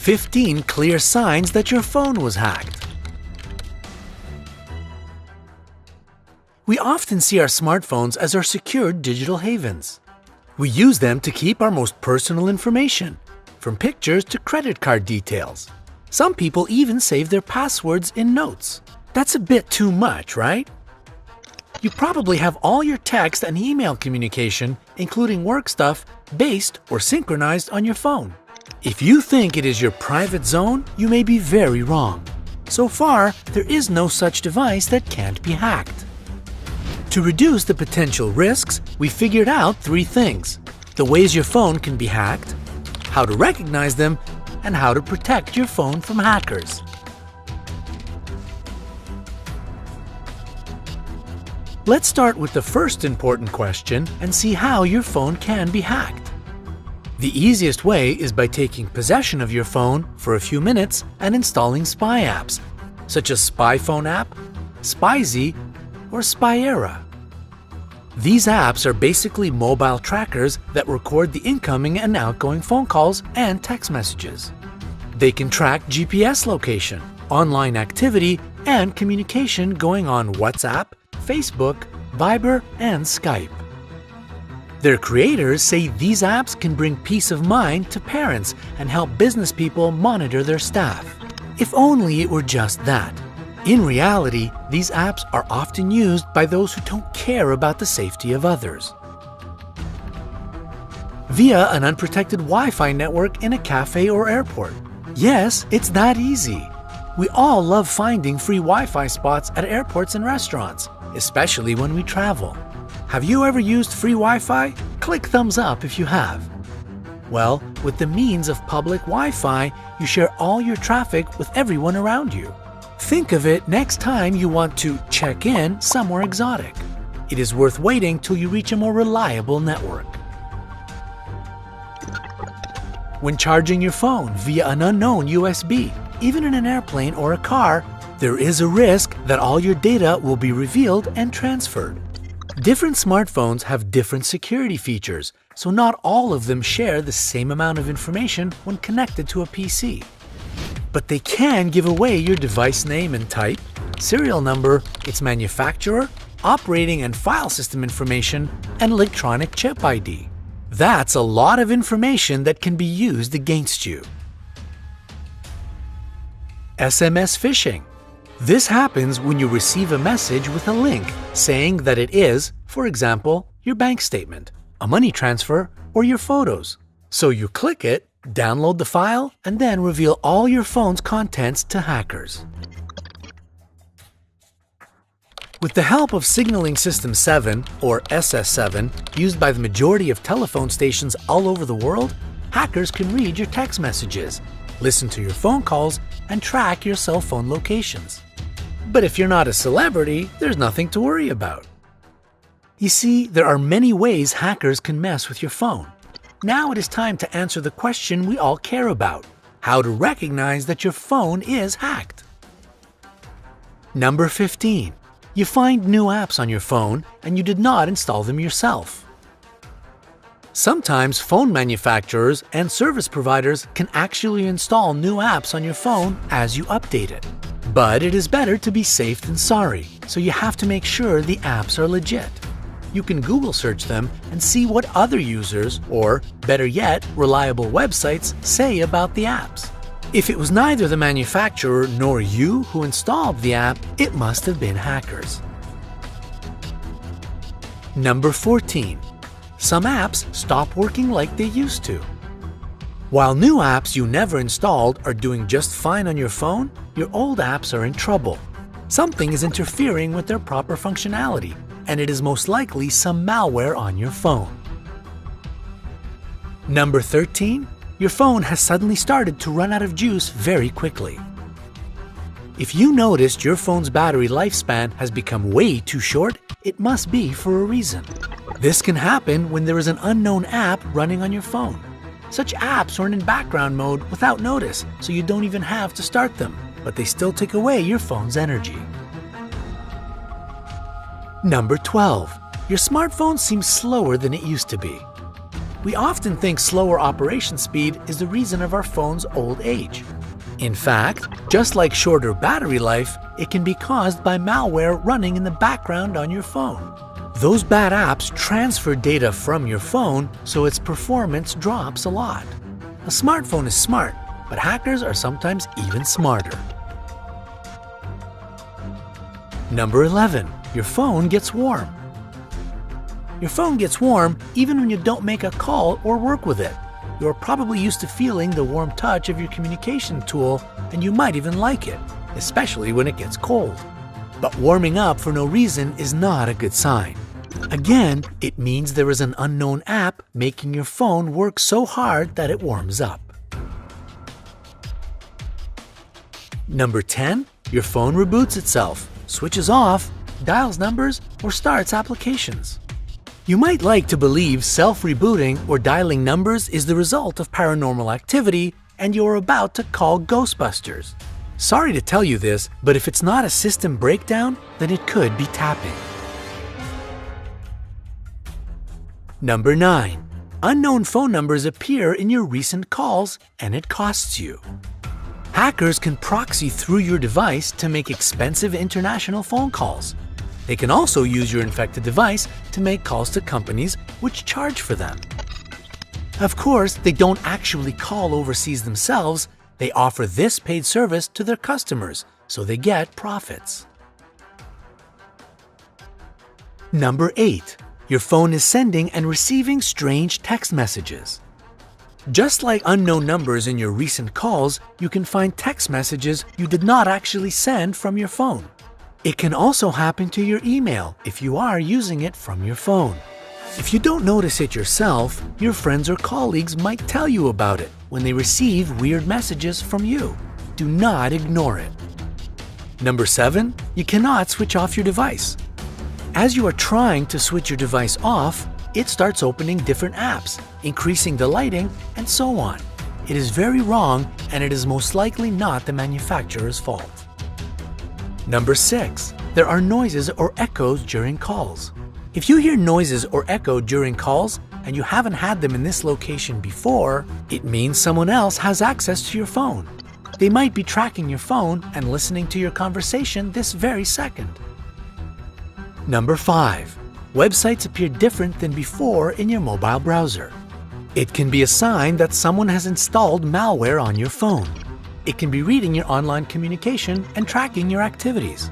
15 clear signs that your phone was hacked. We often see our smartphones as our secured digital havens. We use them to keep our most personal information, from pictures to credit card details. Some people even save their passwords in notes. That's a bit too much, right? You probably have all your text and email communication, including work stuff, based or synchronized on your phone. If you think it is your private zone, you may be very wrong. So far, there is no such device that can't be hacked. To reduce the potential risks, we figured out 3 things: the ways your phone can be hacked, how to recognize them, and how to protect your phone from hackers. Let's start with the first important question and see how your phone can be hacked. The easiest way is by taking possession of your phone for a few minutes and installing spy apps, such as Spy Phone app, SpyZ, or Spyera. These apps are basically mobile trackers that record the incoming and outgoing phone calls and text messages. They can track GPS location, online activity, and communication going on WhatsApp, Facebook, Viber, and Skype. Their creators say these apps can bring peace of mind to parents and help business people monitor their staff. If only it were just that. In reality, these apps are often used by those who don't care about the safety of others. Via an unprotected Wi-Fi network in a cafe or airport. Yes, it's that easy. We all love finding free Wi-Fi spots at airports and restaurants, especially when we travel. Have you ever used free Wi-Fi? Click thumbs up if you have. Well, with the means of public Wi-Fi, you share all your traffic with everyone around you. Think of it next time you want to check in somewhere exotic. It is worth waiting till you reach a more reliable network. When charging your phone via an unknown USB, even in an airplane or a car, there is a risk that all your data will be revealed and transferred. Different smartphones have different security features, so not all of them share the same amount of information when connected to a PC. But they can give away your device name and type, serial number, its manufacturer, operating and file system information, and electronic chip ID. That's a lot of information that can be used against you. SMS phishing. This happens when you receive a message with a link saying that it is, for example, your bank statement, a money transfer, or your photos. So you click it, download the file, and then reveal all your phone's contents to hackers. With the help of Signaling System 7, or SS7, used by the majority of telephone stations all over the world, hackers can read your text messages, listen to your phone calls, and track your cell phone locations. But if you're not a celebrity, there's nothing to worry about. You see, there are many ways hackers can mess with your phone. Now it is time to answer the question we all care about: how to recognize that your phone is hacked. Number 15. You find new apps on your phone and you did not install them yourself. Sometimes phone manufacturers and service providers can actually install new apps on your phone as you update it. But it is better to be safe than sorry, so you have to make sure the apps are legit. You can Google search them and see what other users, or better yet, reliable websites, say about the apps. If it was neither the manufacturer nor you who installed the app, it must have been hackers. Number 14. Some apps stop working like they used to. While new apps you never installed are doing just fine on your phone, your old apps are in trouble. Something is interfering with their proper functionality, and it is most likely some malware on your phone. Number 13. Your phone has suddenly started to run out of juice very quickly. If you noticed your phone's battery lifespan has become way too short, it must be for a reason. This can happen when there is an unknown app running on your phone. Such apps run in background mode without notice, so you don't even have to start them, but they still take away your phone's energy. Number 12. Your smartphone seems slower than it used to be. We often think slower operation speed is the reason of our phone's old age. In fact, just like shorter battery life, it can be caused by malware running in the background on your phone. Those bad apps transfer data from your phone, so its performance drops a lot. A smartphone is smart, but hackers are sometimes even smarter. Number 11. Your phone gets warm. Your phone gets warm even when you don't make a call or work with it. You're probably used to feeling the warm touch of your communication tool, and you might even like it, especially when it gets cold. But warming up for no reason is not a good sign. Again, it means there is an unknown app making your phone work so hard that it warms up. Number 10. Your phone reboots itself, switches off, dials numbers, or starts applications. You might like to believe self-rebooting or dialing numbers is the result of paranormal activity and you're about to call Ghostbusters. Sorry to tell you this, but if it's not a system breakdown, then it could be tapping. Number 9. Unknown phone numbers appear in your recent calls and it costs you. Hackers can proxy through your device to make expensive international phone calls. They can also use your infected device to make calls to companies which charge for them. Of course, they don't actually call overseas themselves. They offer this paid service to their customers, so they get profits. Number 8. Your phone is sending and receiving strange text messages. Just like unknown numbers in your recent calls, you can find text messages you did not actually send from your phone. It can also happen to your email if you are using it from your phone. If you don't notice it yourself, your friends or colleagues might tell you about it when they receive weird messages from you. Do not ignore it. Number 7. You cannot switch off your device. As you are trying to switch your device off, it starts opening different apps, increasing the lighting, and so on. It is very wrong, and it is most likely not the manufacturer's fault. Number 6. There are noises or echoes during calls. If you hear noises or echo during calls and you haven't had them in this location before, it means someone else has access to your phone. They might be tracking your phone and listening to your conversation this very second. Number 5. Websites appear different than before in your mobile browser. It can be a sign that someone has installed malware on your phone. It can be reading your online communication and tracking your activities.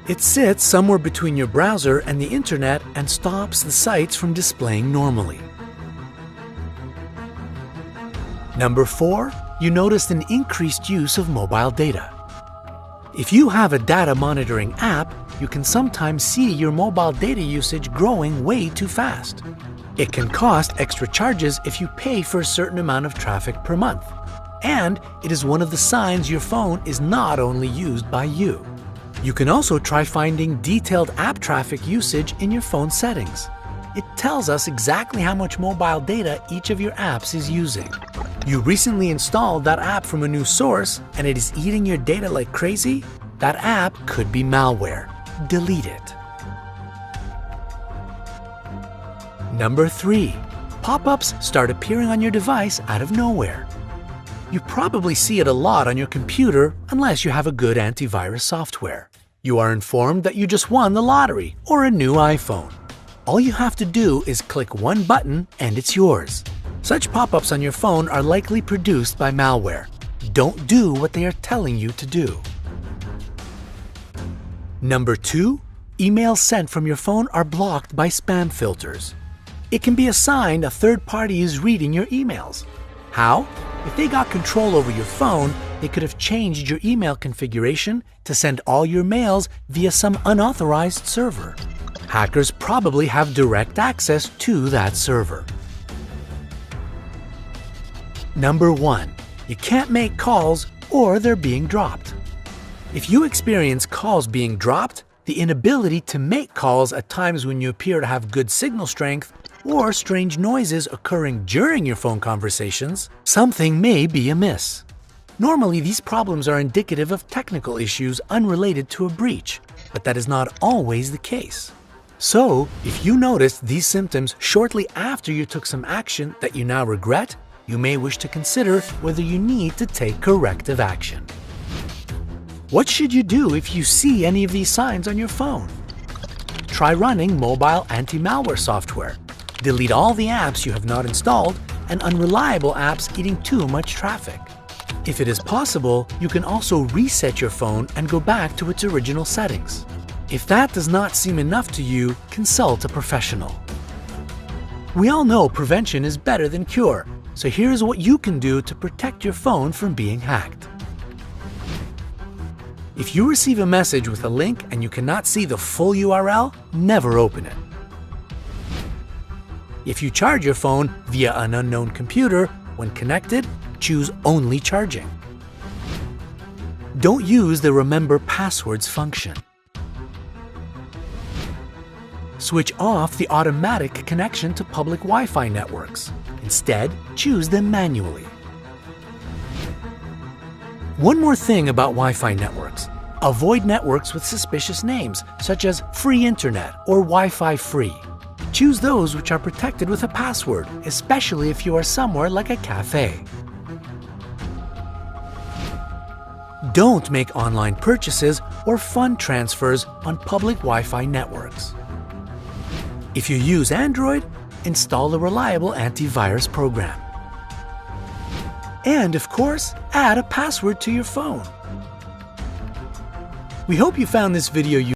It sits somewhere between your browser and the internet and stops the sites from displaying normally. Number 4. You noticed an increased use of mobile data. If you have a data monitoring app, you can sometimes see your mobile data usage growing way too fast. It can cost extra charges if you pay for a certain amount of traffic per month. And it is one of the signs your phone is not only used by you. You can also try finding detailed app traffic usage in your phone settings. It tells us exactly how much mobile data each of your apps is using. You recently installed that app from a new source and it is eating your data like crazy? That app could be malware. Delete it. Number 3. Pop-ups start appearing on your device out of nowhere. You probably see it a lot on your computer unless you have a good antivirus software. You are informed that you just won the lottery or a new iPhone. All you have to do is click one button and it's yours. Such pop-ups on your phone are likely produced by malware. Don't do what they are telling you to do. Number 2. Emails sent from your phone are blocked by spam filters. It can be a sign a third party is reading your emails. How? If they got control over your phone, they could have changed your email configuration to send all your mails via some unauthorized server. Hackers probably have direct access to that server. Number 1. You can't make calls or they're being dropped. If you experience calls being dropped, the inability to make calls at times when you appear to have good signal strength, or strange noises occurring during your phone conversations, something may be amiss. Normally, these problems are indicative of technical issues unrelated to a breach, but that is not always the case. So, if you noticed these symptoms shortly after you took some action that you now regret, you may wish to consider whether you need to take corrective action. What should you do if you see any of these signs on your phone? Try running mobile anti-malware software. Delete all the apps you have not installed and unreliable apps eating too much traffic. If it is possible, you can also reset your phone and go back to its original settings. If that does not seem enough to you, consult a professional. We all know prevention is better than cure, so here's what you can do to protect your phone from being hacked. If you receive a message with a link and you cannot see the full URL, never open it. If you charge your phone via an unknown computer, when connected, choose only charging. Don't use the Remember Passwords function. Switch off the automatic connection to public Wi-Fi networks. Instead, choose them manually. One more thing about Wi-Fi networks. Avoid networks with suspicious names, such as Free Internet or Wi-Fi Free. Choose those which are protected with a password, especially if you are somewhere like a cafe. Don't make online purchases or fund transfers on public Wi-Fi networks. If you use Android, install a reliable antivirus program. And of course, add a password to your phone. We hope you found this video useful.